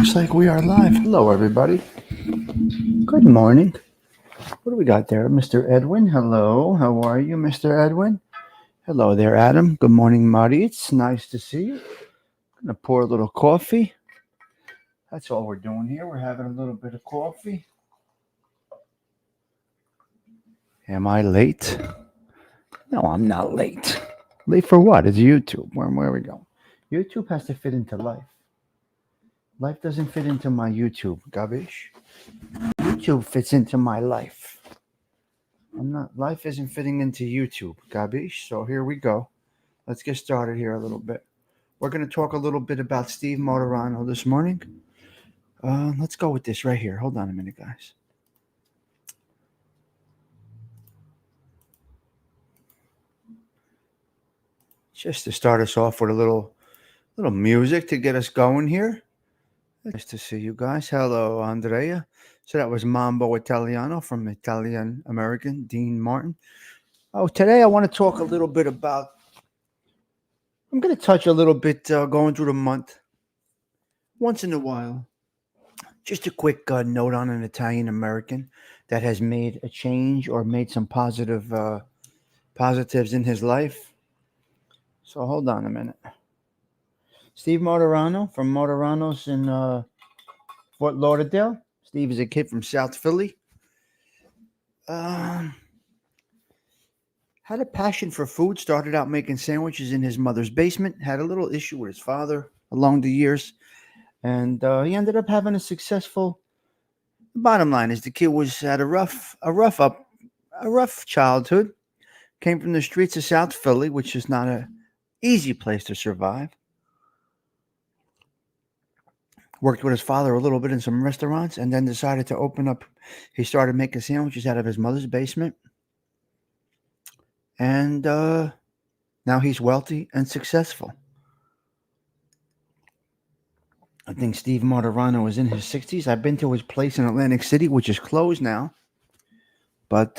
Looks like we are live. Hello, everybody. Good morning. What do we got there? Mr. Edwin. Hello. How are you, Mr. Edwin? Hello there, Adam. Good morning, Marty. It's nice to see you. Gonna pour a little coffee. That's all we're doing here. We're having a little bit of coffee. Am I late? No, I'm not late. Late for what? It's YouTube. Where we go? YouTube has to fit into life. Life doesn't fit into my YouTube, Gabish. YouTube fits into my life. Life isn't fitting into YouTube, Gabish. So here we go. Let's get started here a little bit. We're going to talk a little bit about Steve Motorano this morning. Let's go with this right here. Hold on a minute, guys. Just to start us off with a little music to get us going here. Nice to see you guys. Hello, Andrea. So that was Mambo Italiano from Italian American, Dean Martin. Oh, today I want to talk a little bit about, I'm going to touch a little bit going through the month. Once in a while. Just a quick note on an Italian American that has made a change or made some positives in his life. So hold on a minute. Steve Motorano from Motorano's in Fort Lauderdale. Steve is a kid from South Philly. Had a passion for food. Started out making sandwiches in his mother's basement. Had a little issue with his father along the years. And he ended up having a successful. The bottom line is the kid had a rough childhood. Came from the streets of South Philly, which is not an easy place to survive. Worked with his father a little bit in some restaurants, and then decided to open up. He started making sandwiches out of his mother's basement, and now he's wealthy and successful. I think Steve Motorano is in his 60s. I've been to his place in Atlantic City, which is closed now. But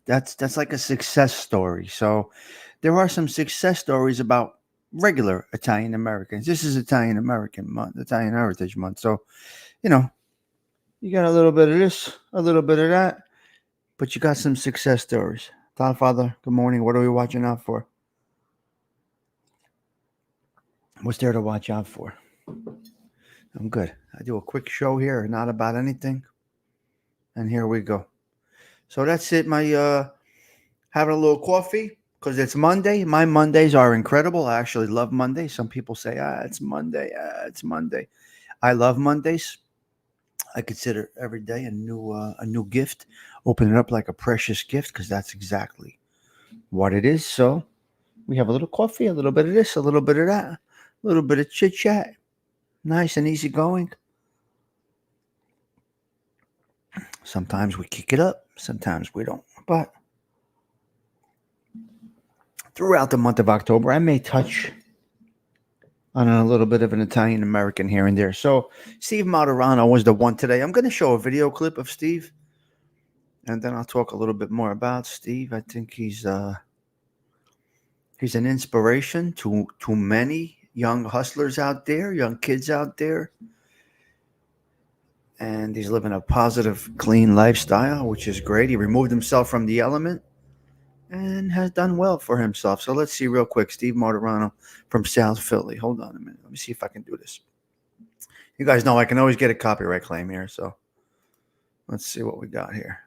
that's like a success story. So there are some success stories about regular Italian Americans. This is Italian American month, Italian Heritage Month. So, you got a little bit of this, a little bit of that, but you got some success stories. Godfather, good morning. What are we watching out for? What's there to watch out for? I'm good. I do a quick show here, not about anything. And here we go. So that's it. My having a little coffee because it's Monday. My Mondays are incredible. I actually love Mondays. Some people say, it's Monday. It's Monday. I love Mondays. I consider every day a new gift. Open it up like a precious gift because that's exactly what it is. So we have a little coffee, a little bit of this, a little bit of that, a little bit of chit-chat. Nice and easy going. Sometimes we kick it up. Sometimes we don't. But throughout the month of October, I may touch on a little bit of an Italian American here and there. So Steve Motorano was the one today. I'm going to show a video clip of Steve, and then I'll talk a little bit more about Steve. I think he's an inspiration to many young hustlers out there, young kids out there. And he's living a positive, clean lifestyle, which is great. He removed himself from the element and has done well for himself. So let's see real quick. Steve Motorano from South Philly. Hold on a minute. Let me see if I can do this. You guys know I can always get a copyright claim here. So let's see what we got here.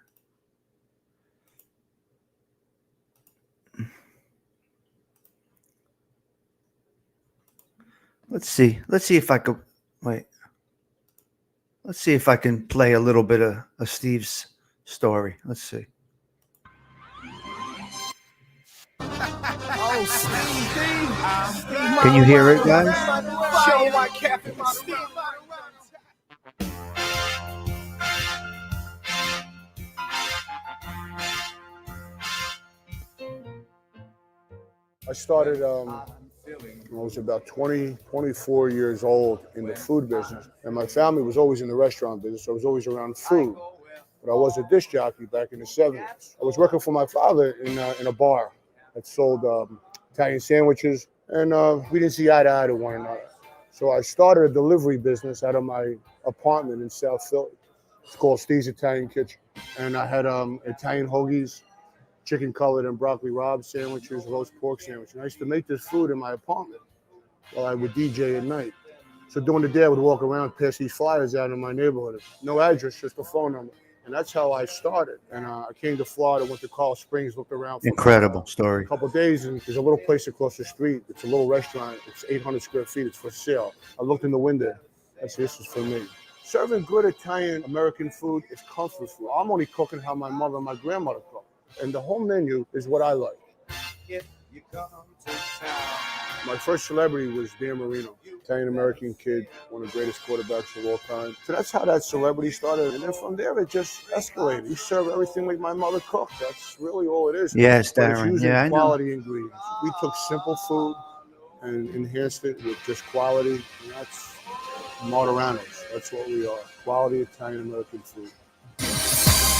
Let's see. Let's see if I could. Wait. Let's see if I can play a little bit of Steve's story. Let's see. Oh, Steve. Can you hear it, guys? Show my Kawfee. I started when I was about 20, 24 years old in the food business. And my family was always in the restaurant business. So I was always around food. But I was a disc jockey back in the 70s. I was working for my father in a bar that sold Italian sandwiches. And we didn't see eye to eye to one another. So I started a delivery business out of my apartment in South Philly. It's called Steve's Italian Kitchen. And I had Italian hoagies, chicken cutlet and broccoli rabe sandwiches, roast pork sandwich. And I used to make this food in my apartment while I would DJ at night. So during the day, I would walk around, pass these flyers out in my neighborhood. No address, just a phone number. And that's how I started. And I came to Florida, went to Colorado Springs, looked around for Incredible story. a couple of days, and there's a little place across the street. It's a little restaurant. It's 800 square feet. It's for sale. I looked in the window. I said, this is for me. Serving good Italian American food is comfort food. I'm only cooking how my mother and my grandmother cooked. And the whole menu is what I like. If you come to town. My first celebrity was Dan Marino, Italian-American kid, one of the greatest quarterbacks of all time. So that's how that celebrity started. And then from there, it just escalated. You serve everything like my mother cooked. That's really all it is. Yes, But it's Darren. using Yeah, I know. quality ingredients. We took simple food and enhanced it with just quality. And that's Martiranos. That's what we are. Quality Italian-American food.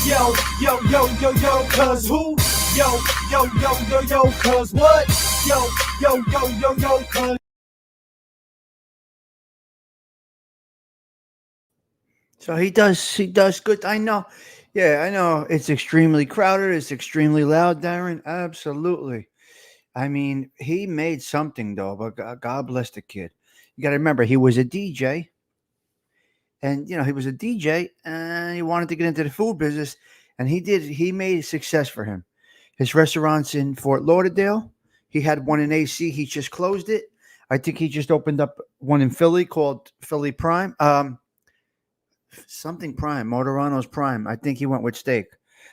Yo, yo, yo, yo, yo, cuz who? Yo, yo, yo, yo, yo, cuz what? Yo, yo, yo, yo, yo, cuz. So he does good. I know. Yeah, I know. It's extremely crowded. It's extremely loud, Darren. Absolutely. I mean, he made something though, but God bless the kid. You got to remember, he was a DJ. And, he was a DJ and he wanted to get into the food business. And he made a success for him. His restaurants in Fort Lauderdale. He had one in AC. He just closed it. I think he just opened up one in Philly called Philly Prime. Something Prime, Martiranos Prime. I think he went with steak.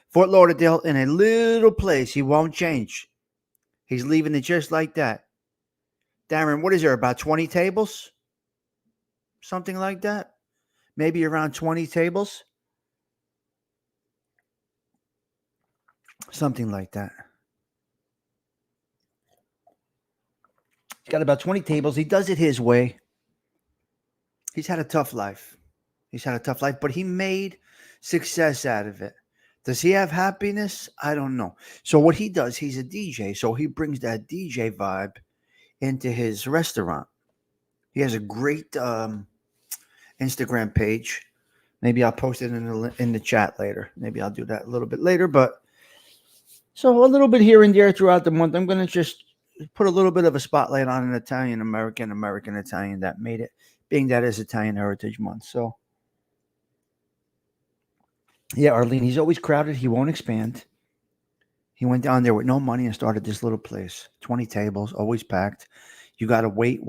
Fort Lauderdale in a little place. He won't change. He's leaving it just like that. Darren, what is there? About 20 tables? Something like that? Maybe around 20 tables? Something like that. He's got about 20 tables. He does it his way. He's had a tough life. But he made success out of it. Does he have happiness? I don't know. So what he does, he's a DJ. So he brings that DJ vibe into his restaurant. He has a great Instagram page. Maybe I'll post it in the chat later. Maybe I'll do that a little bit later. But so a little bit here and there throughout the month, I'm going to just put a little bit of a spotlight on an Italian-American, American-Italian that made it, being that is Italian Heritage Month. So, yeah, Arlene, he's always crowded. He won't expand. He went down there with no money and started this little place. 20 tables, always packed. You got to wait.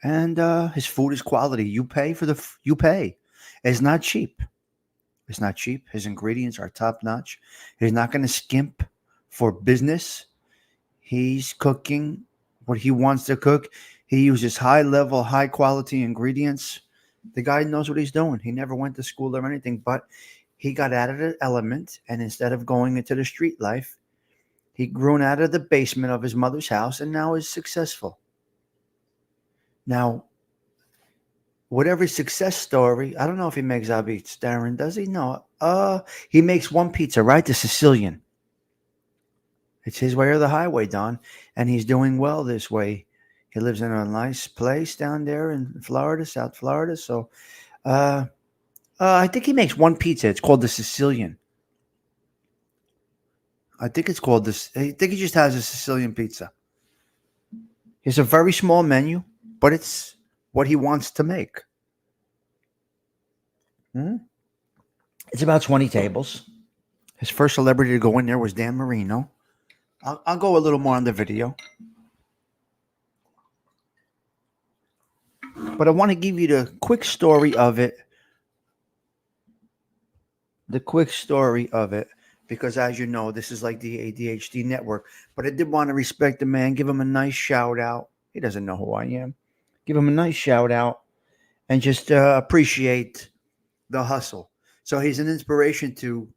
And his food is quality. You pay. It's not cheap. His ingredients are top notch. He's not going to skimp for business. He's cooking what he wants to cook. He uses high level, high quality ingredients. The guy knows what he's doing. He never went to school or anything, but he got out of the element. And instead of going into the street life, he grew out of the basement of his mother's house and now is successful. Now, whatever success story, I don't know if he makes Abits, Darren, does he? No. He makes one pizza, right? The Sicilian. It's his way or the highway, Don. And he's doing well this way. He lives in a nice place down there in Florida, South Florida. So I think he makes one pizza. It's called the Sicilian. I think he just has a Sicilian pizza. It's a very small menu, but it's what he wants to make. It's about 20 tables. His first celebrity to go in there was Dan Marino. I'll go a little more on the video. But I want to give you the quick story of it. Because as you know, this is like the ADHD network. But I did want to respect the man, give him a nice shout out. He doesn't know who I am. Give him a nice shout out and just appreciate the hustle. So he's an inspiration to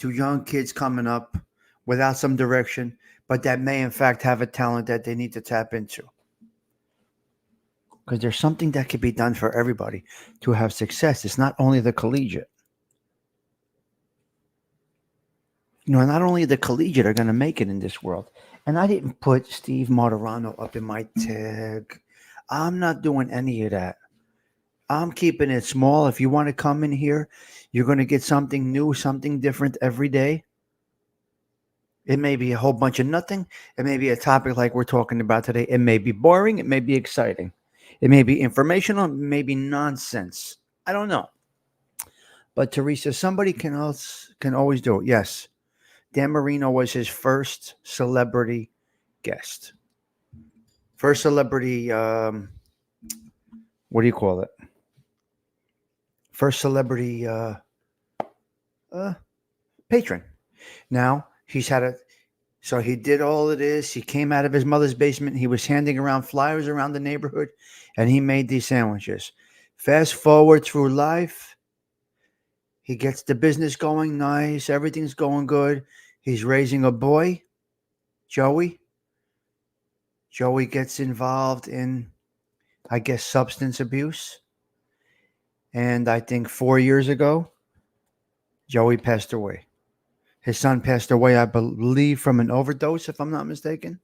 young kids coming up without some direction, but that may in fact have a talent that they need to tap into. Because there's something that can be done for everybody to have success. It's not only the collegiate. Not only the collegiate are going to make it in this world. And I didn't put Steve Martirano up in my tag. I'm not doing any of that. I'm keeping it small. If you want to come in here, you're going to get something new, something different every day. It may be a whole bunch of nothing. It may be a topic like we're talking about today. It may be boring. It may be exciting. It may be informational. It may be nonsense. I don't know. But Teresa, somebody can always do it. Yes, Dan Marino was his first celebrity guest. First celebrity. What do you call it? First celebrity patron. Now he's had a. So he did all of this. He came out of his mother's basement. He was handing around flyers around the neighborhood, and he made these sandwiches. Fast forward through life, he gets the business going nice. Everything's going good. He's raising a boy, Joey. Joey gets involved in, I guess, substance abuse. And I think 4 years ago, Joey passed away. His son passed away, I believe, from an overdose, if I'm not mistaken.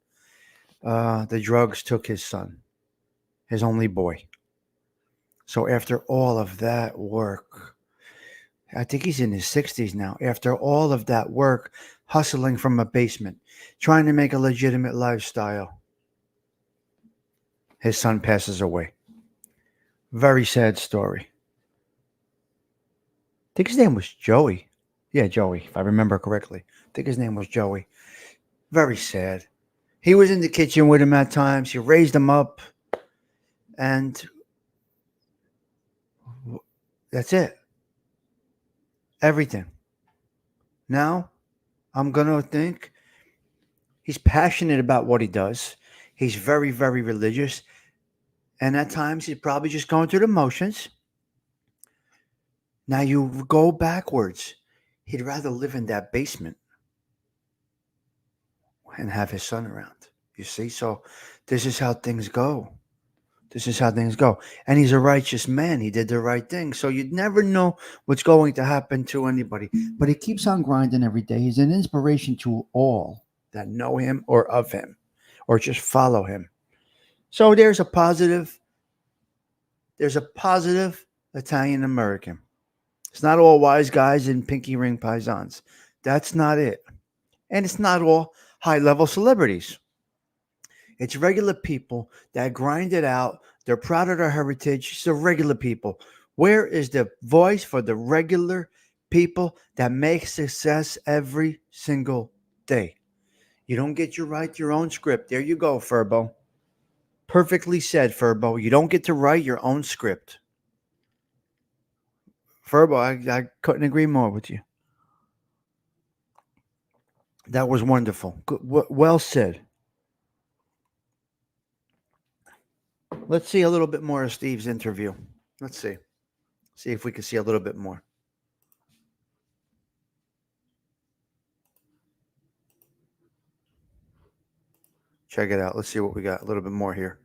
The drugs took his son, his only boy. So after all of that work, I think he's in his 60s now. After all of that work, hustling from a basement, trying to make a legitimate lifestyle, his son passes away. Very sad story. I think his name was Joey. Yeah, Joey, if I remember correctly. I think his name was Joey. Very sad. He was in the kitchen with him at times. He raised him up. And that's it. Everything. Now, I'm going to think he's passionate about what he does. He's very, very religious. And at times, he's probably just going through the motions. Now, you go backwards. He'd rather live in that basement and have his son around. You see? So this is how things go. This is how things go. And he's a righteous man. He did the right thing. So you'd never know what's going to happen to anybody. But he keeps on grinding every day. He's an inspiration to all that know him or of him or just follow him. So there's a positive Italian American. It's not all wise guys and pinky ring paisans. That's not it. And it's not all high-level celebrities. It's regular people that grind it out. They're proud of their heritage. It's the regular people. Where is the voice for the regular people that make success every single day? You don't get to write your own script. There you go, Furbo. Perfectly said, Furbo. You don't get to write your own script. Furbo, I couldn't agree more with you. That was wonderful. Good, well said. Let's see a little bit more of Steve's interview. Let's see. See if we can see a little bit more. Check it out. Let's see what we got. A little bit more here.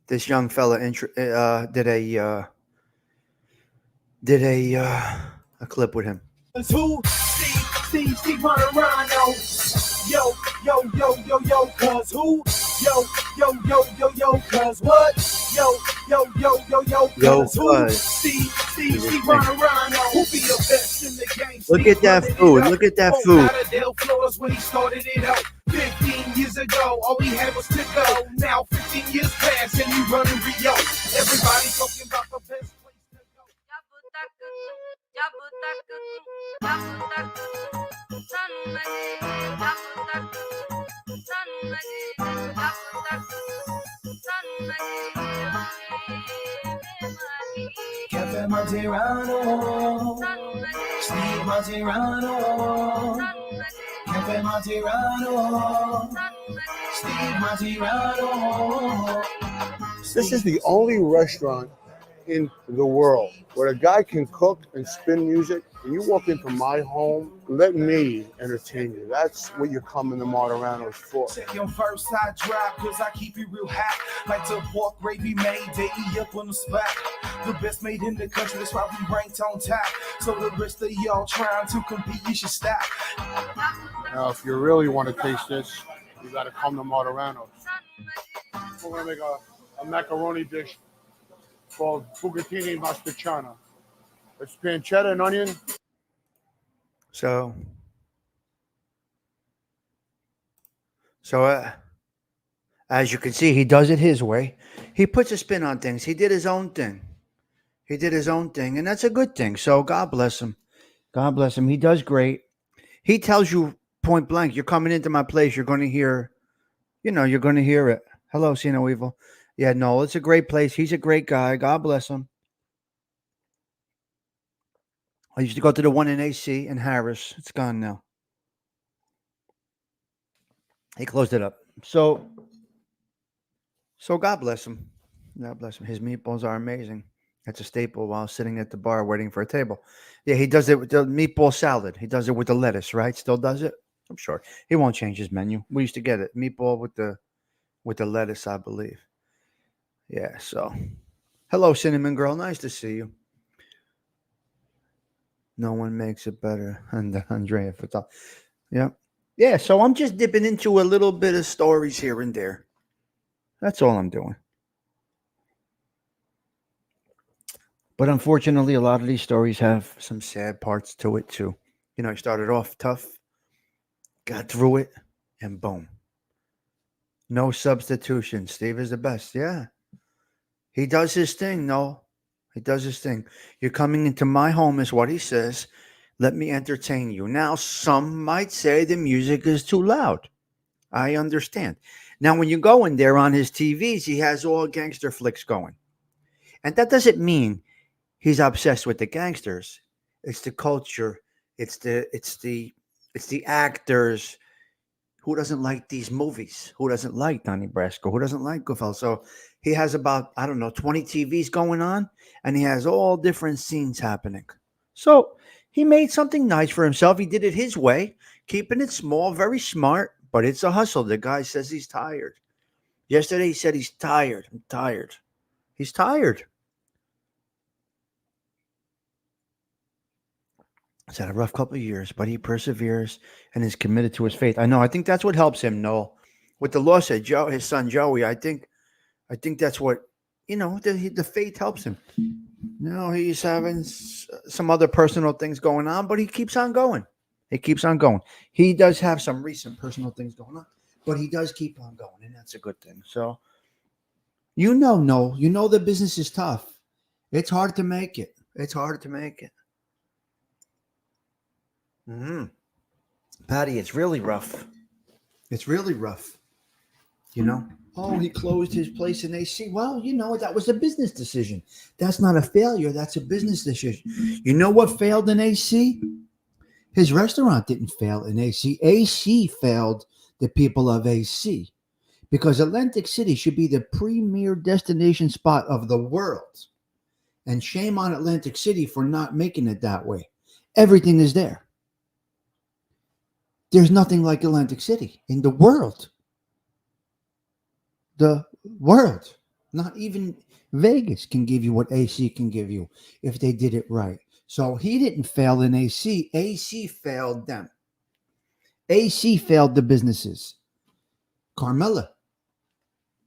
This young fella did a clip with him. Who? Steve Monorano. Yo, cuz who? Yo, cuz what? Yo, cuz who? Steve Monorano. Who be the best in the game? Look at that food. Look at that food. When he started it out 15 years ago, all he had was to go. Now 15 years past and he running Rio. Everybody talking about the best place to go. Kawfee Monterano, Steve Monterano, Kawfee Monterano, Steve Monterano. This is the only restaurant in the world where a guy can cook and spin music, and you walk into my home, let me entertain you. That's what you're coming to Martaranos for. Check your first side drive, cause I keep it real hot. Like the pork gravy made daily up on the spot. The best made in the country, that's why we ranked on top. So the rest of y'all trying to compete, you should stop. Now, if you really want to taste this, you got to come to Martaranos. We're going to make a macaroni dish called Bucatini Mastriciana. It's pancetta and onion. So, as you can see, he does it his way. He puts a spin on things. He did his own thing. He did his own thing, and that's a good thing. So God bless him. God bless him. He does great. He tells you point blank, you're coming into my place, you're going to hear, you're going to hear it. Hello, see no evil. Yeah, no, it's a great place. He's a great guy. God bless him. I used to go to the one in AC in Harris. It's gone now. He closed it up. So God bless him. God bless him. His meatballs are amazing. That's a staple while sitting at the bar waiting for a table. Yeah, he does it with the meatball salad. He does it with the lettuce, right? Still does it? I'm sure. He won't change his menu. We used to get it. Meatball with the lettuce, I believe. Yeah, so hello, Cinnamon Girl. Nice to see you. No one makes it better. And Andrea Fatal. Yeah. Yeah, so I'm just dipping into a little bit of stories here and there. That's all I'm doing. But unfortunately, a lot of these stories have some sad parts to it too. He started off tough, got through it, and boom. No substitution. Steve is the best. Yeah. He does his thing, no. He does his thing. You're coming into my home, is what he says. Let me entertain you. Now, some might say the music is too loud. I understand. Now, when you go in there on his TVs, he has all gangster flicks going. And that doesn't mean he's obsessed with the gangsters. It's the culture. It's the actors. Who doesn't like these movies? Who doesn't like Donnie Brasco? Who doesn't like Goodfellas? So he has about, 20 TVs going on, and he has all different scenes happening. So he made something nice for himself. He did it his way, keeping it small, very smart, but it's a hustle. The guy says he's tired. Yesterday he said he's tired. I'm tired. He's tired. He's had a rough couple of years, but he perseveres and is committed to his faith. I know. I think that's what helps him, Noel. With the loss of his son Joey, I think that's what the faith helps him. He's having some other personal things going on, but he keeps on going. He keeps on going. He does have some recent personal things going on, but he does keep on going, and that's a good thing. So, Noel, the business is tough. It's hard to make it. It's hard to make it. Patty, it's really rough. It's really rough. Oh, he closed his place in AC. Well, that was a business decision. That's not a failure. That's a business decision. You know what failed in AC? His restaurant didn't fail in AC. AC failed the people of AC, because Atlantic City should be the premier destination spot of the world. And shame on Atlantic City for not making it that way. Everything is there. There's nothing like Atlantic City in the world. The world. Not even Vegas can give you what AC can give you if they did it right. So he didn't fail in AC. AC failed them. AC failed the businesses. Carmela,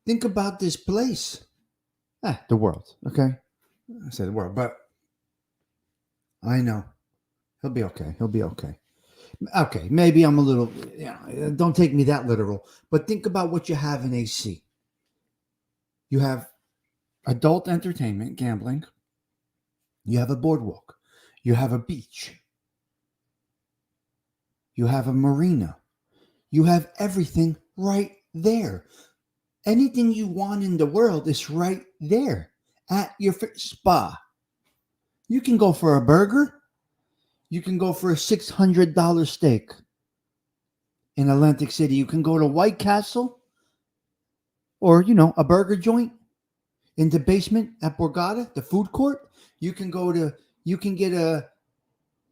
think about this place. The world, okay? I said the world, but I know. He'll be okay. He'll be okay. Okay, maybe I'm a little, don't take me that literal, but think about what you have in AC. You have adult entertainment, gambling. You have a boardwalk. You have a beach. You have a marina. You have everything right there. Anything you want in the world is right there at your spa. You can go for a burger. You can go for a $600 steak in Atlantic City. You can go to White Castle or, a burger joint in the basement at Borgata, the food court. You can get a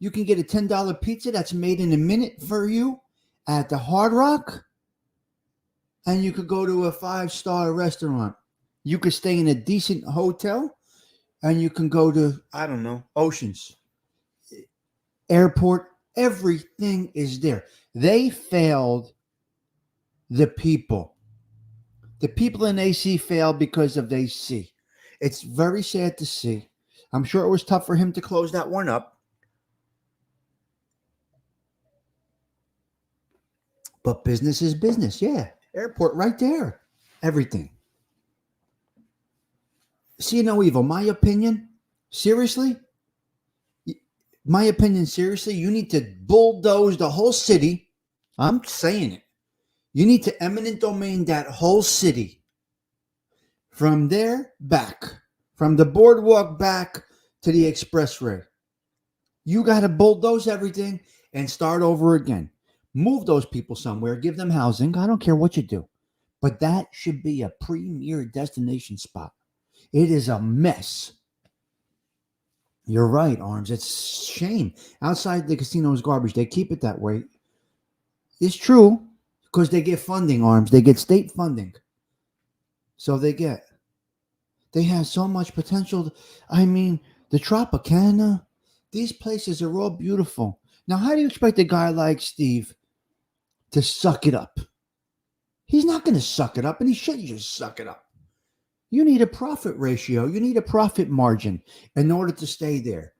$10 pizza that's made in a minute for you at the Hard Rock. And you could go to a 5-star restaurant. You could stay in a decent hotel, and you can go to, Oceans, airport. Everything is there. They failed the people. The people in AC failed because of AC. It's very sad to see. I'm sure it was tough for him to close that one up. But business is business. Yeah. Airport right there. Everything. See no evil. My opinion, seriously, you need to bulldoze the whole city. I'm saying it. You need to eminent domain that whole city. From there back. From the boardwalk back to the expressway. You got to bulldoze everything and start over again. Move those people somewhere. Give them housing. I don't care what you do. But that should be a premier destination spot. It is a mess. You're right, Arms. It's shame. Outside the casino is garbage. They keep it that way. It's true because they get funding, Arms. They get state funding. So they have so much potential. I mean, the Tropicana, these places are all beautiful. Now, how do you expect a guy like Steve to suck it up? He's not going to suck it up, and he shouldn't just suck it up. You need a profit ratio. You need a profit margin in order to stay there.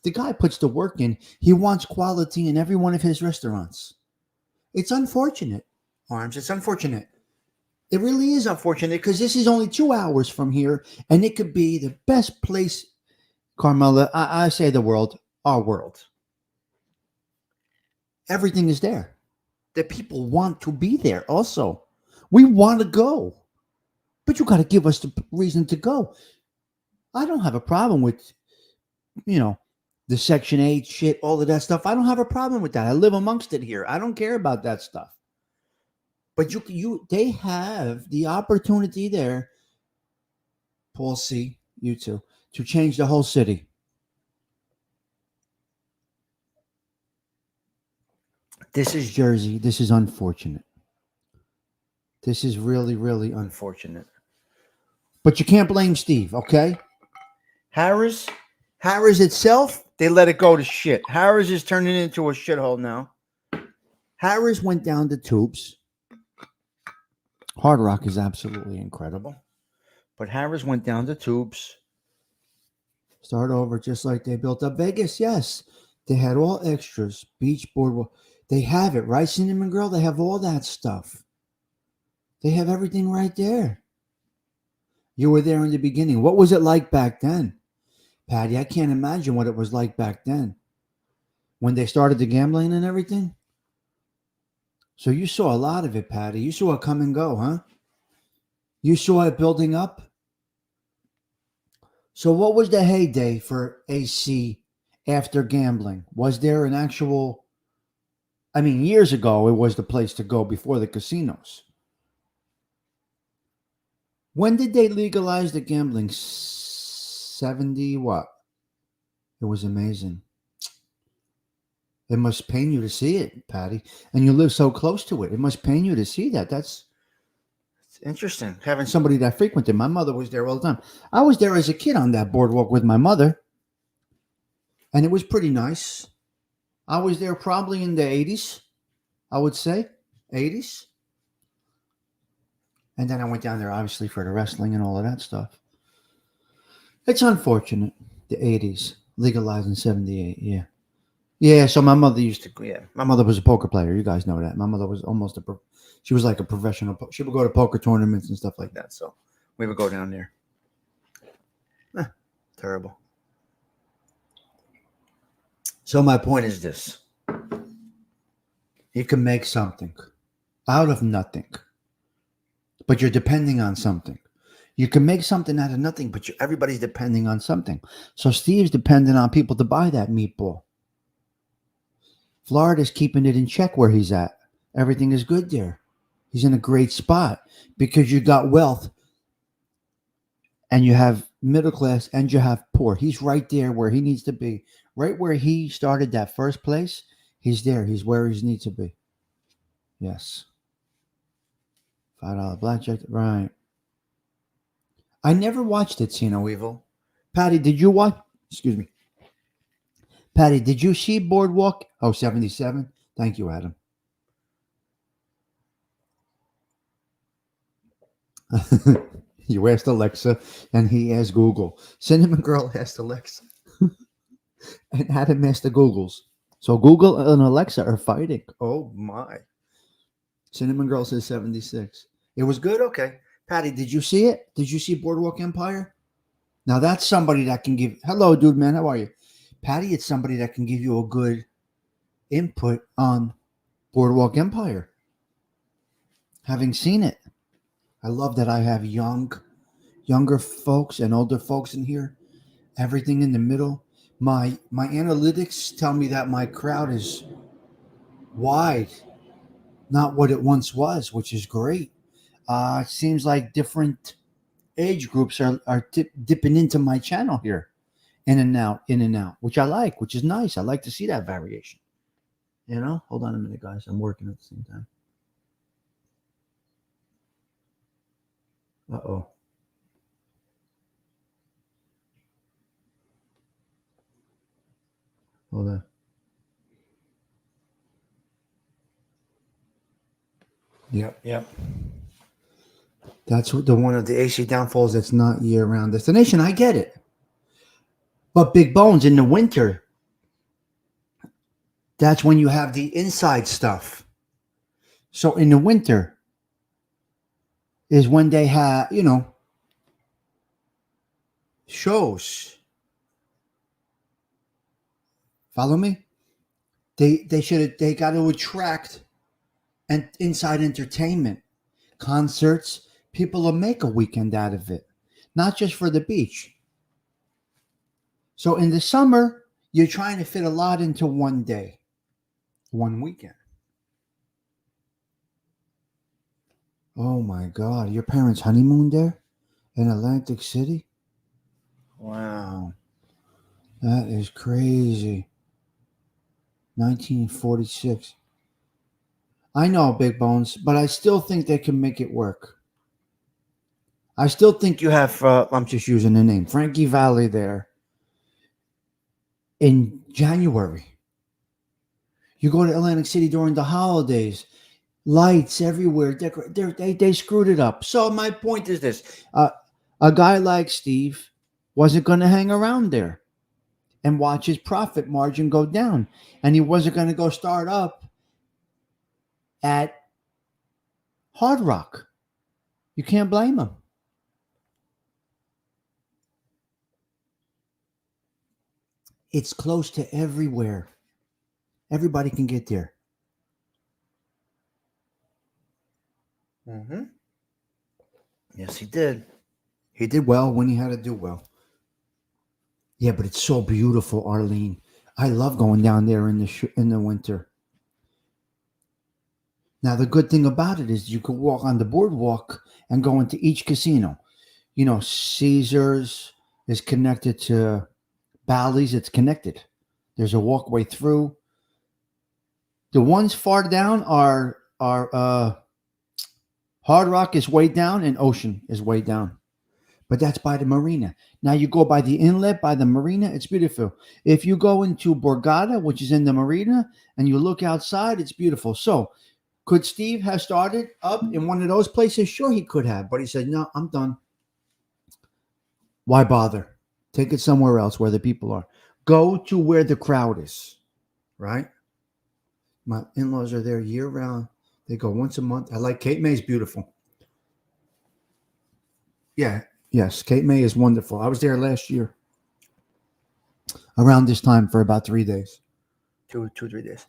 The guy puts the work in. He wants quality in every one of his restaurants. It's unfortunate, Arms. It's unfortunate. It really is unfortunate because this is only 2 hours from here, and it could be the best place, Carmela, I say the world, our world. Everything is there. The people want to be there also. We want to go. But you got to give us the reason to go. I don't have a problem with, the Section 8 shit, all of that stuff. I don't have a problem with that. I live amongst it here. I don't care about that stuff. But they have the opportunity there, Paul C., you too, to change the whole city. This is Jersey. This is unfortunate. This is really, really unfortunate. But you can't blame Steve, okay? Harris itself, they let it go to shit. Harris is turning into a shithole now. Harris went down the tubes. Hard Rock is absolutely incredible. But Harris went down the tubes. Start over just like they built up Vegas. Yes, they had all extras. Beach boardwalk. They have it, right, Cinnamon Girl? They have all that stuff. They have everything right there. You were there in the beginning. What was it like back then? Patty, I can't imagine what it was like back then. When they started the gambling and everything. So you saw a lot of it, Patty. You saw it come and go, huh? You saw it building up? So what was the heyday for AC after gambling? Was there an actual... years ago, it was the place to go before the casinos. When did they legalize the gambling? 70 what? It was amazing. It must pain you to see it, Patty. And you live so close to it. It must pain you to see that. That's interesting. Having somebody that frequented. My mother was there all the time. I was there as a kid on that boardwalk with my mother. And it was pretty nice. I was there probably in the 80s, I would say. 80s. And then I went down there, obviously, for the wrestling and all of that stuff. It's unfortunate. The 80s. Legalized in 78, yeah. Yeah, so my mother my mother was a poker player. You guys know that. My mother was almost she was like a professional. She would go to poker tournaments and stuff like that. So we would go down there. Terrible. So my point is this. You can make something out of nothing, but you're depending on something. You can make something out of nothing, but everybody's depending on something. So Steve's dependent on people to buy that meatball. Florida's keeping it in check where he's at. Everything is good there. He's in a great spot because you got wealth and you have middle class and you have poor. He's right there where he needs to be. Right where he started that first place, he's there. He's where he needs to be. Yes. $5 blackjack. Right. I never watched it, See No Evil. Patty, did you watch? Excuse me. Patty, did you see Boardwalk? 77. Thank you, Adam. You asked Alexa, and he asked Google. Cinnamon Girl asked Alexa, and Adam asked the Googles. So Google and Alexa are fighting. Oh my! Cinnamon Girl says 76. It was good. Okay, Patty, did you see it? Did you see Boardwalk Empire? Now that's somebody that can give. Hello, dude, man. How are you, Patty? It's somebody that can give you a good input on Boardwalk Empire. Having seen it, I love that I have younger folks and older folks in here. Everything in the middle. My analytics tell me that my crowd is wide, not what it once was, which is great. It seems like different age groups are dipping into my channel here, in and out, which I like, which is nice. I like to see that variation. You know, hold on a minute, guys. I'm working at the same time. Uh-oh. Hold on. Yep. That's what the one of the AC downfalls that's not year-round destination. I get it. But Big Bones in the winter, that's when you have the inside stuff. So in the winter is when they have, Follow me? They got to attract and inside entertainment, concerts. People will make a weekend out of it, not just for the beach. So in the summer, you're trying to fit a lot into one day, one weekend. Oh my God, your parents' honeymoon there in Atlantic City? Wow, that is crazy. 1946. I know, Big Bones, but I still think they can make it work. I still think you have, I'm just using the name, Frankie Valli there in January. You go to Atlantic City during the holidays, lights everywhere. They screwed it up. So my point is this. A guy like Steve wasn't going to hang around there and watch his profit margin go down. And he wasn't going to go start up at Hard Rock. You can't blame him. It's close to everywhere. Everybody can get there. Mm-hmm. Yes, he did. He did well when he had to do well. Yeah, but it's so beautiful, Arlene. I love going down there in the winter. Now, the good thing about it is you can walk on the boardwalk and go into each casino. Caesars is connected to Bally's. It's connected. There's a walkway through. The ones far down are Hard Rock is way down and Ocean is way down. But that's by the marina. Now you go by the inlet, by the marina, it's beautiful. If you go into Borgata, which is in the marina, and you look outside, it's beautiful. So could Steve have started up in one of those places? Sure, he could have. But he said, no, I'm done. Why bother? Take it somewhere else where the people are. Go to where the crowd is, right? My in-laws are there year-round. They go once a month. I like Cape May's beautiful. Yeah. Yes, Cape May is wonderful. I was there last year around this time for about 3 days. 3 days.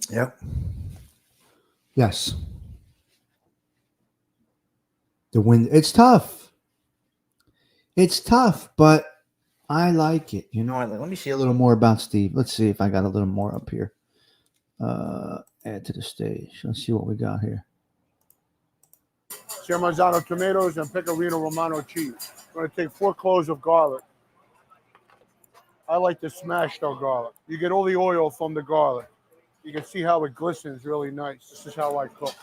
Yep. Yes. The wind, it's tough. It's tough, but I like it. Let me see a little more about Steve. Let's see if I got a little more up here. Add to the stage. Let's see what we got here. Parmesan tomatoes and Pecorino Romano cheese. I'm going to take 4 cloves of garlic. I like to smash the garlic. You get all the oil from the garlic. You can see how it glistens really nice. This is how I cook.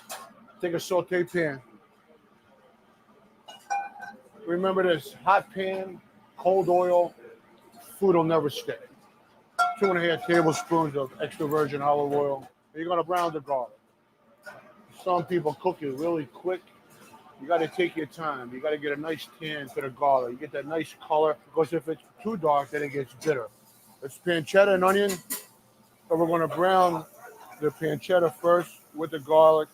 Take a saute pan. Remember this, hot pan, cold oil, food will never stick. 2.5 tablespoons of extra virgin olive oil. You're going to brown the garlic. some people cook it really quick. You got to take your time. You got to get a nice tan to the garlic. You get that nice color, because if it's too dark, then it gets bitter. It's pancetta and onion. So we're going to brown the pancetta first with the garlic.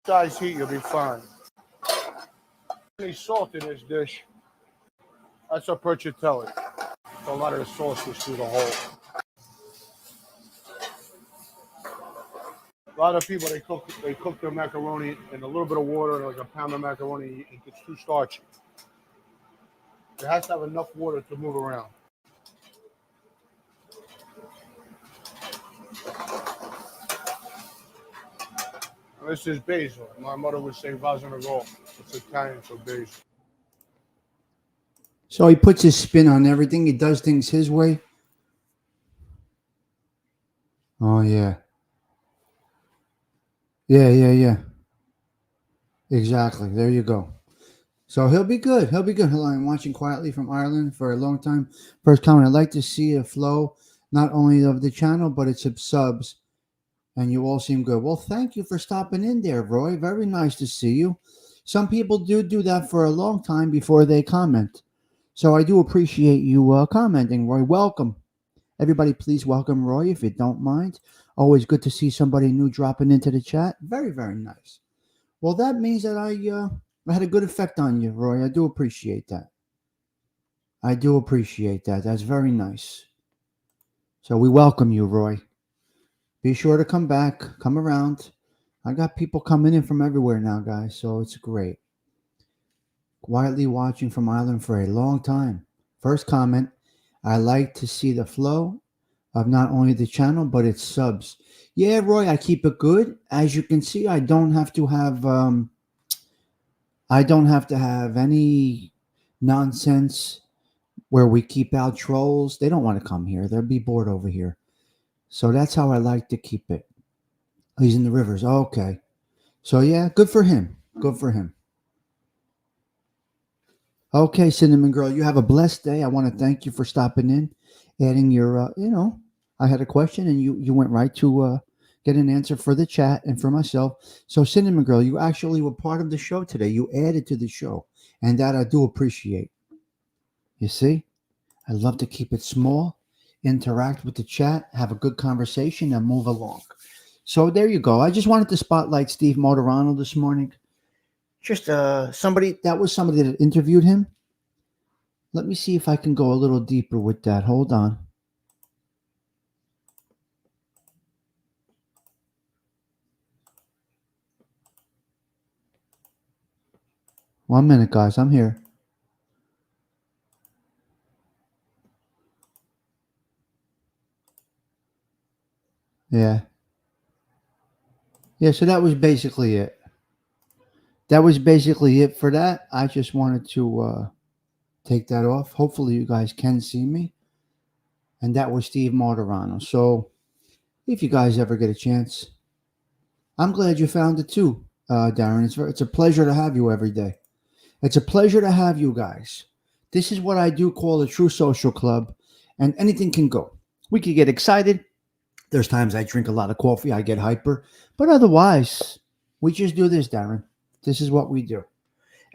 Size heat, you'll be fine. Any salt in this dish, that's a perchatelli. So a lot of the sauce goes through the hole. A lot of people, they cook their macaroni in a little bit of water and like a pound of macaroni. It gets too starchy. It has to have enough water to move around. And this is basil. My mother would say vasanagol. It's Italian for basil. So he puts his spin on everything. He does things his way. Oh, yeah. Yeah. Exactly. There you go. So he'll be good. He'll be good. Hello, I'm watching quietly from Ireland for a long time. First comment, I'd like to see a flow, not only of the channel, but its subs. And you all seem good. Well, thank you for stopping in there, Roy. Very nice to see you. Some people do that for a long time before they comment. So I do appreciate you commenting, Roy. Welcome. Everybody, please welcome Roy if you don't mind. Always good to see somebody new dropping into the chat. Very, very nice. Well, that means that I had a good effect on you, Roy. I do appreciate that. That's very nice. So we welcome you, Roy. Be sure to come back, come around. I got people coming in from everywhere now, guys, so it's great. Quietly watching from Ireland for a long time. First comment, I like to see the flow of not only the channel, but its subs. Yeah, Roy, I keep it good. As you can see, I don't have to have any nonsense where we keep out trolls. They don't want to come here. They'll be bored over here. So that's how I like to keep it. He's in the rivers. Okay. So yeah, good for him. Okay, Cinnamon Girl, you have a blessed day. I want to thank you for stopping in, adding your, I had a question and you went right to get an answer for the chat and for myself. So Cinnamon Girl, you actually were part of the show today. You added to the show, and that I do appreciate. You see, I love to keep it small, interact with the chat, have a good conversation, and move along. So there you go. I just wanted to spotlight Steve Moderano this morning. Just somebody that interviewed him. Let me see if I can go a little deeper with that. Hold on. One minute, guys. I'm here. Yeah. Yeah, so that was basically it. For that. I just wanted to take that off. Hopefully you guys can see me. And that was Steve Moderano. So if you guys ever get a chance, I'm glad you found it too, Darren. It's a pleasure to have you every day. It's a pleasure to have you guys. This is what I do call a true social club, and anything can go. We could get excited. There's times I drink a lot of coffee, I get hyper, but otherwise, we just do this, Darren. This is what we do.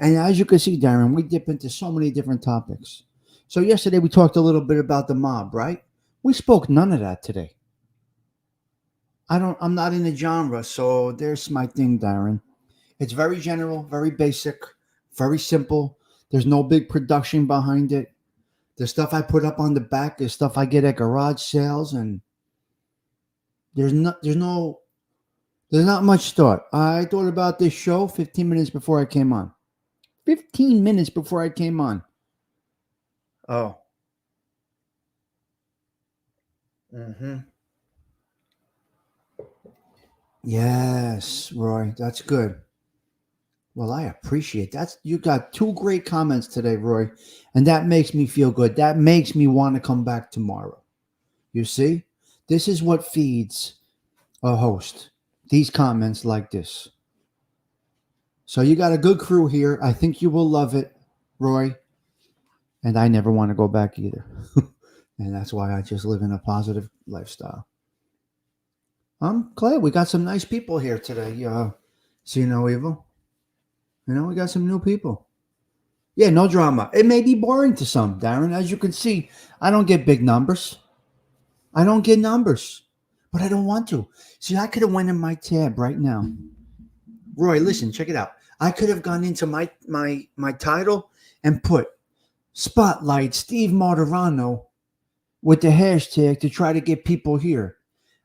And as you can see, Darren, we dip into so many different topics. So yesterday we talked a little bit about the mob, right? We spoke none of that today. I'm not in the genre, so there's my thing, Darren. It's very general, very basic, very simple. There's no big production behind it. The stuff I put up on the back is stuff I get at garage sales, and there's not much thought. I thought about this show 15 minutes before I came on. 15 minutes before I came on. Oh. Mm-hmm. Yes, Roy, that's good. Well, I appreciate that. You got 2 great comments today, Roy, and that makes me feel good. That makes me want to come back tomorrow. You see? This is what feeds a host. These comments like this. So you got a good crew here. I think you will love it, Roy. And I never want to go back either. And that's why I just live in a positive lifestyle. I'm glad we got some nice people here today. See no evil. We got some new people. Yeah, no drama. It may be boring to some, Darren. As you can see, I don't get big numbers. I don't get numbers, but I don't want to. See, I could have went in my tab right now. Roy, listen, check it out. I could have gone into my title and put Spotlight Steve Martirano with the hashtag to try to get people here.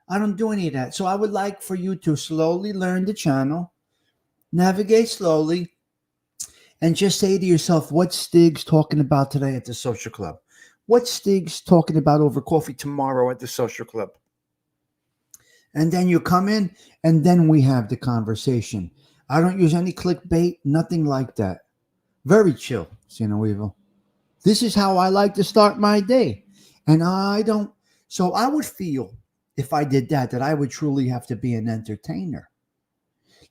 I don't do any of that. So I would like for you to slowly learn the channel, navigate slowly, and just say to yourself, what's Stig's talking about today at the social club? What's Stig's talking about over coffee tomorrow at the social club? And then you come in, and then we have the conversation. I don't use any clickbait, nothing like that. Very chill, see no evil. This is how I like to start my day. And I don't, so I would feel if I did that I would truly have to be an entertainer.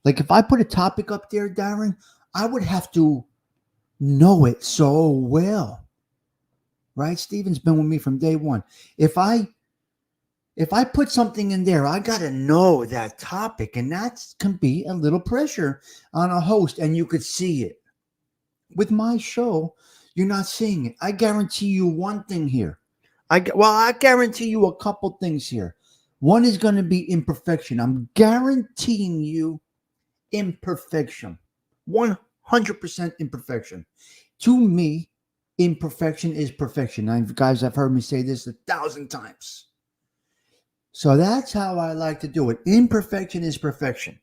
Like if I put a topic up there, Darren, I would have to know it so well. Right? Steven's been with me from day one. If I put something in there, I got to know that topic. And that can be a little pressure on a host. And you could see it. With my show, you're not seeing it. I guarantee you one thing here. I guarantee you a couple things here. One is going to be imperfection. I'm guaranteeing you imperfection. 100% imperfection. To me, imperfection is perfection. Now, you guys have heard me say this 1,000 times. So that's how I like to do it. Imperfection is perfection.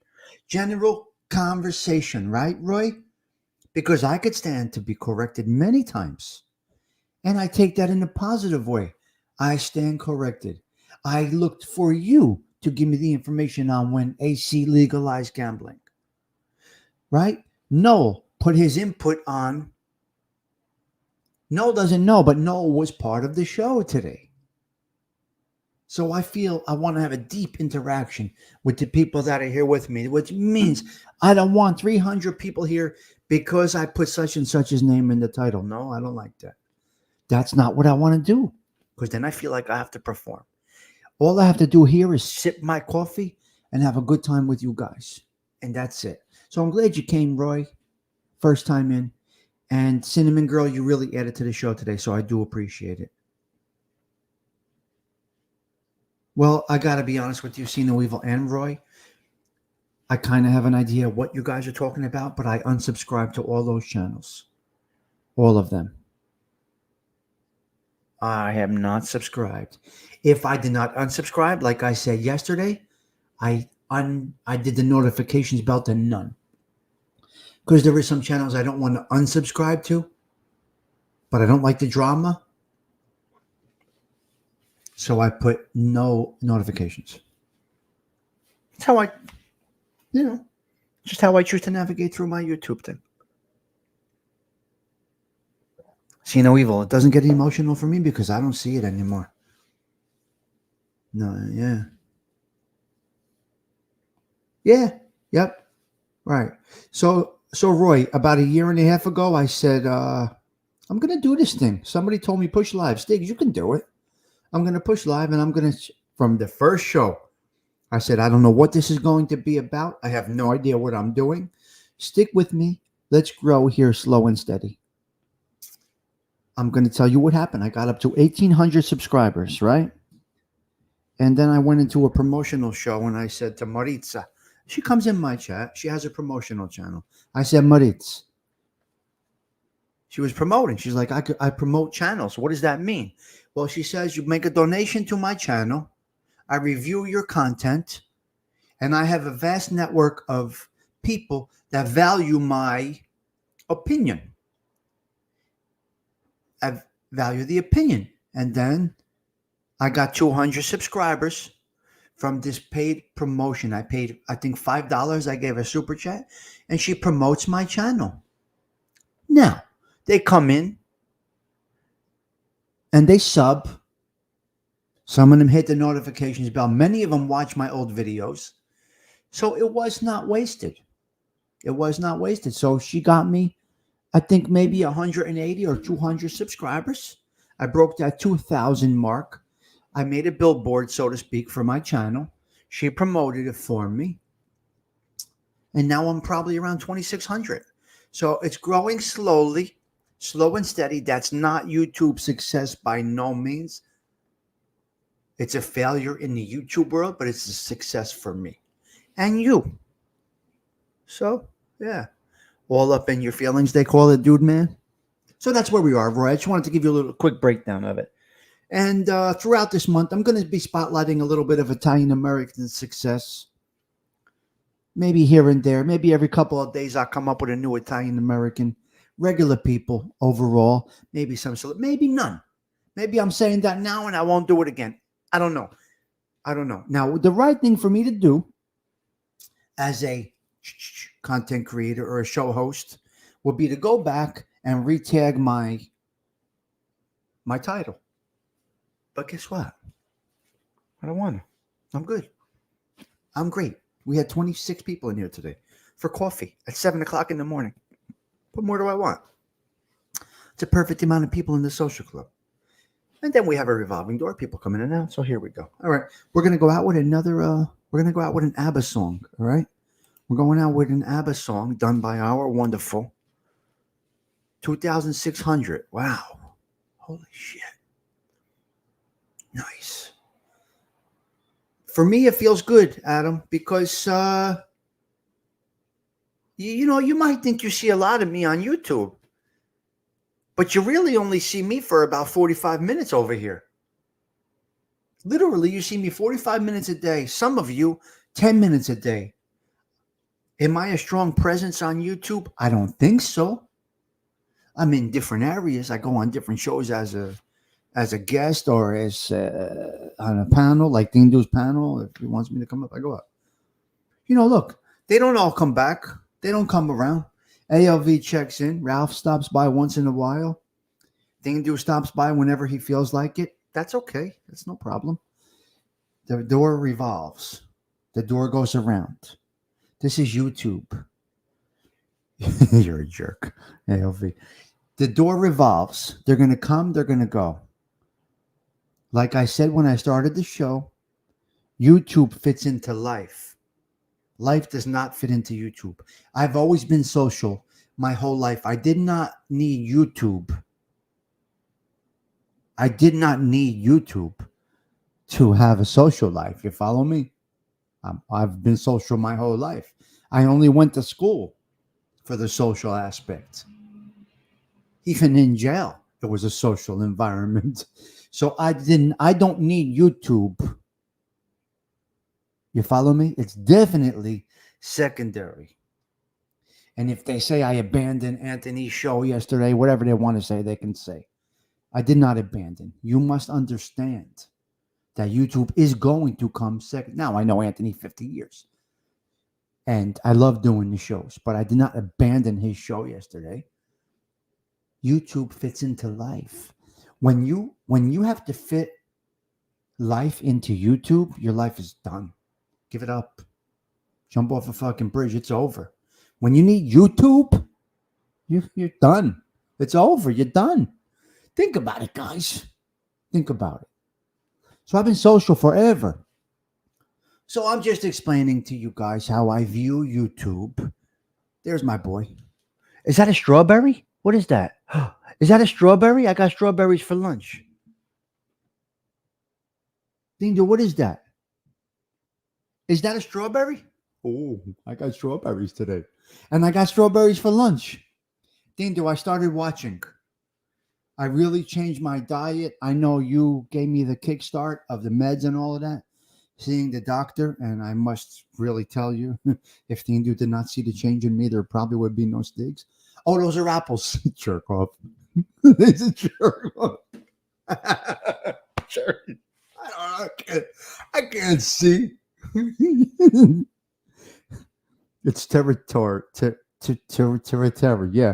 General conversation, right, Roy? Because I could stand to be corrected many times. And I take that in a positive way. I stand corrected. I looked for you to give me the information on when AC legalized gambling. Right? Noel put his input on. Noel doesn't know, but Noel was part of the show today. So I feel I want to have a deep interaction with the people that are here with me, which means I don't want 300 people here because I put such and such's name in the title. No, I don't like that. That's not what I want to do, because then I feel like I have to perform. All I have to do here is sip my coffee and have a good time with you guys. And that's it. So I'm glad you came, Roy. First time in. And Cinnamon Girl, you really added to the show today, so I do appreciate it. Well, I got to be honest with you, Cino Evil and Roy. I kind of have an idea what you guys are talking about, but I unsubscribed to all those channels. All of them. I have not subscribed. If I did not unsubscribe, like I said yesterday, I did the notifications bell to none. Because there are some channels I don't want to unsubscribe to, but I don't like the drama. So I put no notifications. That's how I, just how I choose to navigate through my YouTube thing. See no evil. It doesn't get emotional for me because I don't see it anymore. No, yeah. Yeah, yep. Right. So Roy, about a year and a half ago, I said, I'm going to do this thing. Somebody told me push live. Stiggs, you can do it. I'm going to push live, and I'm going to, from the first show, I said, I don't know what this is going to be about. I have no idea what I'm doing. Stick with me. Let's grow here slow and steady. I'm going to tell you what happened. I got up to 1,800 subscribers, right? And then I went into a promotional show, and I said to Maritza, she comes in my chat. She has a promotional channel. I said, Maritza. She was promoting. She's like, I promote channels. What does that mean? Well, she says, you make a donation to my channel. I review your content. And I have a vast network of people that value my opinion. I value the opinion. And then I got 200 subscribers from this paid promotion. I paid, I think, $5. I gave a super chat. And she promotes my channel. Now, they come in and they sub. Some of them hit the notifications bell. Many of them watch my old videos. So it was not wasted. It was not wasted. So she got me, I think, maybe 180 or 200 subscribers. I broke that 2,000 mark. I made a billboard, so to speak, for my channel. She promoted it for me. And now I'm probably around 2,600. So it's growing slowly, slow and steady. That's not YouTube success by no means. It's a failure in the YouTube world, but it's a success for me and you. So, yeah, all up in your feelings, they call it, dude, man. So that's where we are, Roy. I just wanted to give you a little quick breakdown of it. And throughout this month, I'm going to be spotlighting a little bit of Italian American success. Maybe here and there, maybe every couple of days, I'll come up with a new Italian American. Regular people overall, maybe some, maybe none. Maybe I'm saying that now and I won't do it again. I don't know. Now, the right thing for me to do as a content creator or a show host would be to go back and retag my title. But guess what? I don't want to. I'm good. I'm great. We had 26 people in here today for coffee at 7 o'clock in the morning. What more do I want? It's a perfect amount of people in the social club. And then we have a revolving door, people coming in and out. So here we go. All right. We're going to go out with another, we're going to go out with an ABBA song. All right. We're going out with an ABBA song done by our wonderful 2,600. Wow. Holy shit. Nice. For me, it feels good, Adam, because, you might think you see a lot of me on YouTube, but you really only see me for about 45 minutes over here. Literally, you see me 45 minutes a day. Some of you, 10 minutes a day. Am I a strong presence on YouTube? I don't think so. I'm in different areas. I go on different shows as a guest or as on a panel, like Dindo's panel. If he wants me to come up, I go up. Look, they don't all come back. They don't come around. ALV checks in. Ralph stops by once in a while. Dindo stops by whenever he feels like it. That's okay. That's no problem. The door revolves. The door goes around. This is YouTube. You're a jerk, ALV. The door revolves. They're going to come. They're going to go. Like I said when I started the show, YouTube fits into life. Life does not fit into YouTube. I've always been social my whole life. I did not need YouTube. I did not need YouTube to have a social life. You follow me? I've been social my whole life. I only went to school for the social aspect. Even in jail, it was a social environment. So I don't need YouTube. You follow me? It's definitely secondary. And if they say I abandoned Anthony's show yesterday, whatever they want to say, they can say. I did not abandon. You must understand that YouTube is going to come second. Now, I know Anthony 50 years. And I love doing the shows, but I did not abandon his show yesterday. YouTube fits into life. When you have to fit life into YouTube, your life is done. Give it up. Jump off a fucking bridge. It's over. When you need YouTube, you're done. It's over. You're done. Think about it, guys. Think about it. So I've been social forever. So I'm just explaining to you guys how I view YouTube. There's my boy. Is that a strawberry? What is that? Is that a strawberry? I got strawberries for lunch. Dindo, what is that? Is that a strawberry? Oh, I got strawberries today. And I got strawberries for lunch. Dindo, I started watching. I really changed my diet. I know you gave me the kickstart of the meds and all of that. Seeing the doctor, and I must really tell you, if Dindo did not see the change in me, there probably would be no Stigs. Oh, those are apples. Jerk off. There's a jerk off. Sure. I can't see. It's territory. Territory. Yeah.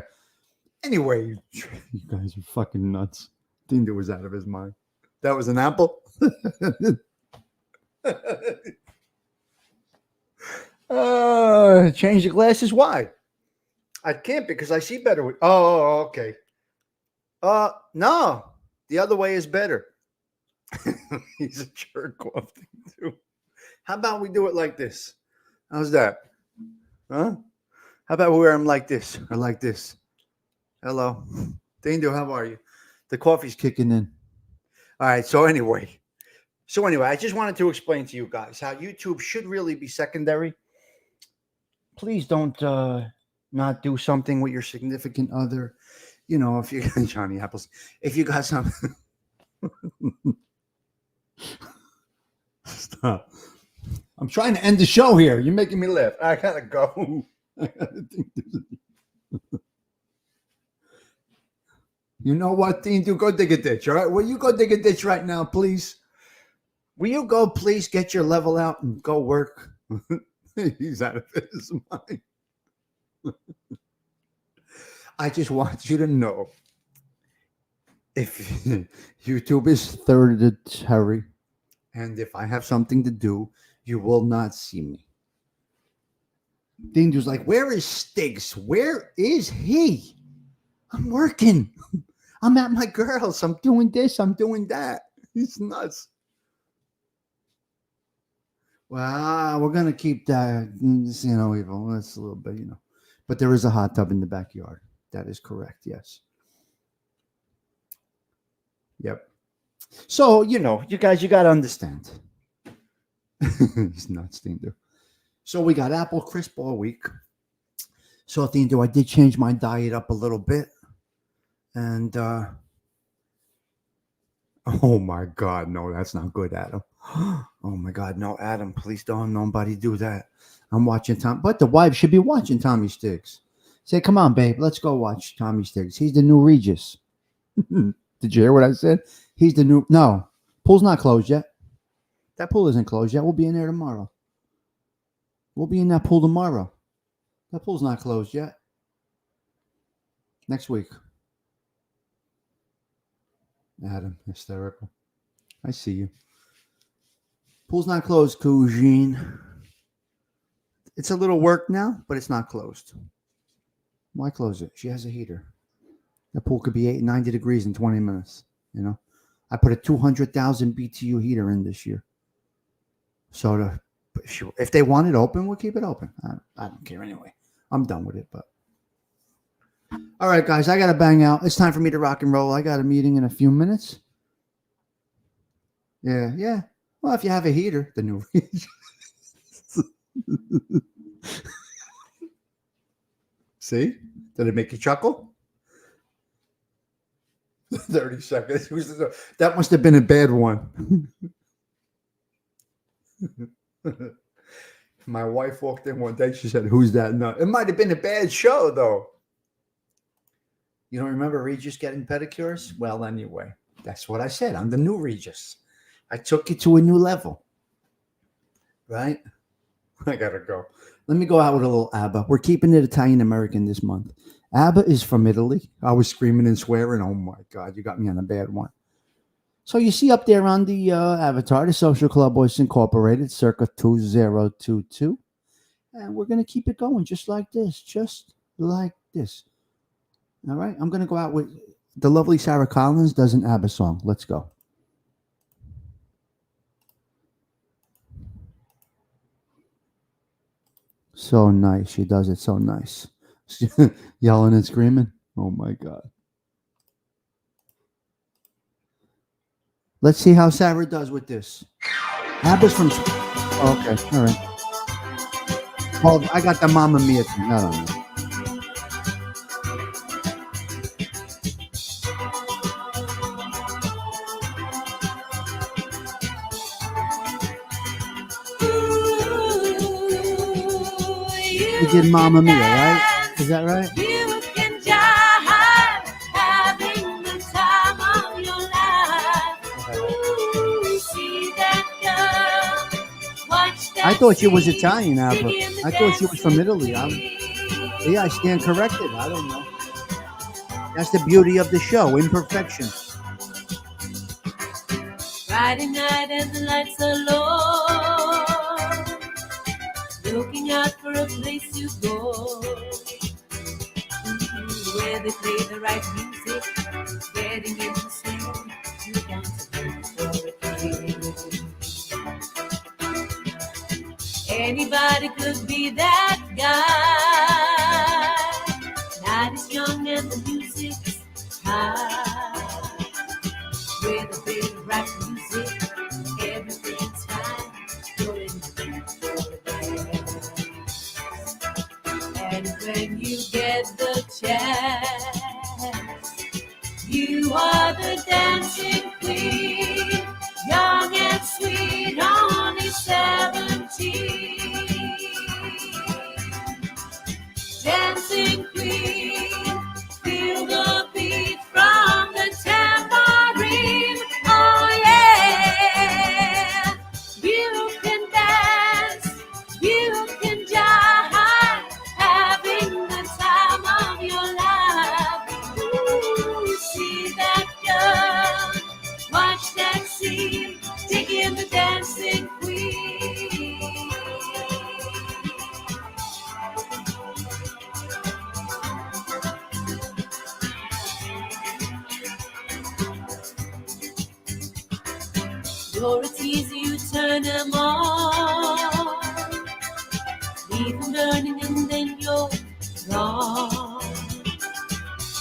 Anyway, you guys are fucking nuts. Dindo was out of his mind. That was an apple. Change the glasses. Why? I can't because I see better with. Oh, okay. No, the other way is better. He's a jerk off too. How about we do it like this? How's that? Huh? How about we wear them like this or like this? Hello. Dindu, how are you? The coffee's kicking in. All right. So anyway, I just wanted to explain to you guys how YouTube should really be secondary. Please don't not do something with your significant other. You know, if you got Johnny Apples, if you got some. Stop. I'm trying to end the show here. You're making me laugh. I gotta go. You know what, Dean? Do go dig a ditch, all right? Will you go dig a ditch right now, please? Will you go, please, get your level out and go work? He's out of his mind. I just want you to know, if YouTube is hereditary, and if I have something to do, you will not see me. Dindu's like, where is Stiggs? Where is he? I'm working. I'm at my girls. I'm doing this. I'm doing that. He's nuts. Well, we're going to keep that, evil. That's a little bit, But there is a hot tub in the backyard. That is correct. Yes. Yep. So, you guys, you got to understand. He's nuts, Dindu. So we got apple crisp all week. So, Dindu, I did change my diet up a little bit. And, oh my God, no, that's not good, Adam. Oh my God, no, Adam, please don't nobody do that. I'm watching Tom, but the wife should be watching Tommy Stiggs. Say, come on, babe, let's go watch Tommy Stiggs. He's the new Regis. Did you hear what I said? He's the new, no, pool's not closed yet. That pool isn't closed yet. We'll be in there tomorrow. We'll be in that pool tomorrow. That pool's not closed yet. Next week. Adam, hysterical. I see you. Pool's not closed, Cousine. It's a little work now, but it's not closed. Why close it? She has a heater. The pool could be 90 degrees in 20 minutes. I put a 200,000 BTU heater in this year. So if they want it open, we'll keep it open. I don't care anyway. I'm done with it, but. All right, guys, I got to bang out. It's time for me to rock and roll. I got a meeting in a few minutes. Yeah. Well, if you have a heater, the new See? Did it make you chuckle? 30 seconds. That must have been a bad one. My wife walked in one day. She said, who's that nut? It might have been a bad show, though. You don't remember Regis getting pedicures? Well, anyway, that's what I said. I'm the new Regis. I took you to a new level. Right? I got to go. Let me go out with a little ABBA. We're keeping it Italian-American this month. ABBA is from Italy. I was screaming and swearing. Oh, my God. You got me on a bad one. So you see up there on the avatar, the Social Club Boys Incorporated, circa 2022. And we're going to keep it going just like this. Just like this. All right, I'm going to go out with the lovely Sarah Collins does an ABBA song. Let's go. So nice. She does it so nice. Yelling and screaming. Oh, my God. Let's see how Sarah does with this. ABBA's from... Okay, all right. Well, I got the Mamma Mia thing. I don't know. You did Mamma Mia, right? Is that right? You can die having the time of your life. Ooh, see that girl. Watch that. I thought she was Italian, Abba. I thought she was from Italy. Yeah, I stand corrected. I don't know. That's the beauty of the show, imperfection. Friday night and the lights are low. Looking out for a place to go, where they play the right music, getting in the swing, you dance for a king. Anybody could be that guy. Night is young and the music's high. With a bit of rap music, everything's fine. You're in the and when you get the chance, you are the dancing queen, young and sweet, only 17. Dancing queen, feel the beat from the tambourine. Oh yeah, you can dance, you can jive, having the time of your life. Ooh, see that girl, watch that scene, digging the dancing queen. You're a teaser, you turn them on. Leave them burning and then you're gone.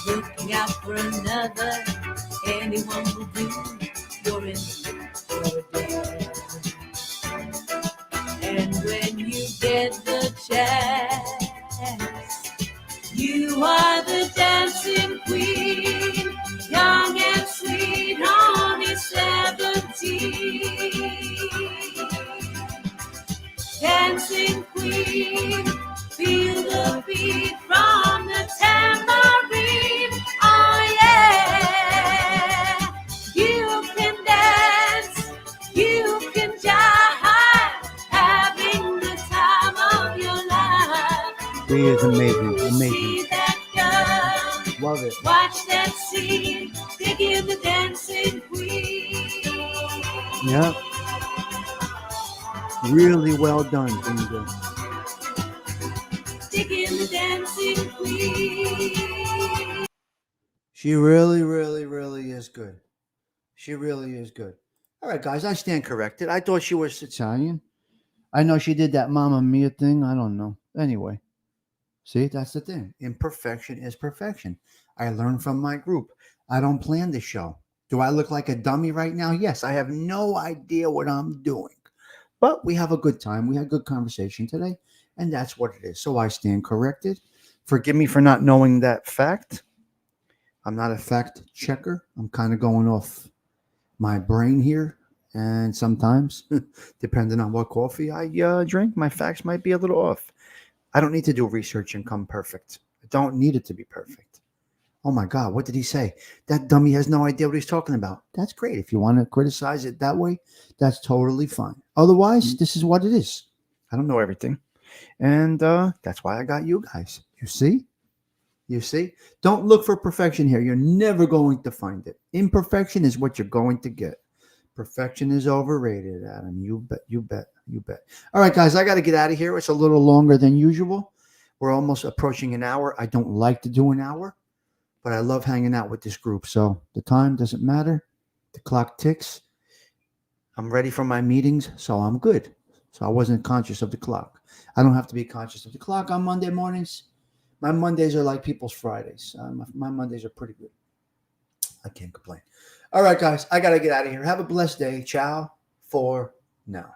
Looking out for another, anyone will do. You're in the mood for a dance. And when you get the chance, you are the dancing queen, young and sweet, only 17. Dancing queen, feel the beat from the tambourine. Oh yeah, you can dance, you can jive, having the time of your life. She is amazing. See Amazing. that girl, Love it. watch that scene, digging the dancing queen. Yeah. Really well done, Ginger. Digging the dancing queen. She really, really, really is good. She really is good. All right, guys, I stand corrected. I thought she was Italian. I know she did that Mamma Mia thing. I don't know. Anyway, see, that's the thing. Imperfection is perfection. I learned from my group. I don't plan the show. Do I look like a dummy right now? Yes, I have no idea what I'm doing. But we have a good time. We had good conversation today, and that's what it is. So I stand corrected. Forgive me for not knowing that fact. I'm not a fact checker. I'm kind of going off my brain here. And sometimes, depending on what coffee I drink, my facts might be a little off. I don't need to do research and come perfect. I don't need it to be perfect. Oh my God, what did he say? That dummy has no idea what he's talking about. That's great. If you want to criticize it that way, that's totally fine. Otherwise, this is what it is. I don't know everything. And that's why I got you guys. You see? You see? Don't look for perfection here. You're never going to find it. Imperfection is what you're going to get. Perfection is overrated, Adam. You bet, you bet, you bet. All right, guys, I got to get out of here. It's a little longer than usual. We're almost approaching an hour. I don't like to do an hour, but I love hanging out with this group. So the time doesn't matter. The clock ticks. I'm ready for my meetings, so I'm good. So I wasn't conscious of the clock. I don't have to be conscious of the clock on Monday mornings. My Mondays are like people's Fridays. My Mondays are pretty good. I can't complain. All right, guys, I got to get out of here. Have a blessed day. Ciao for now.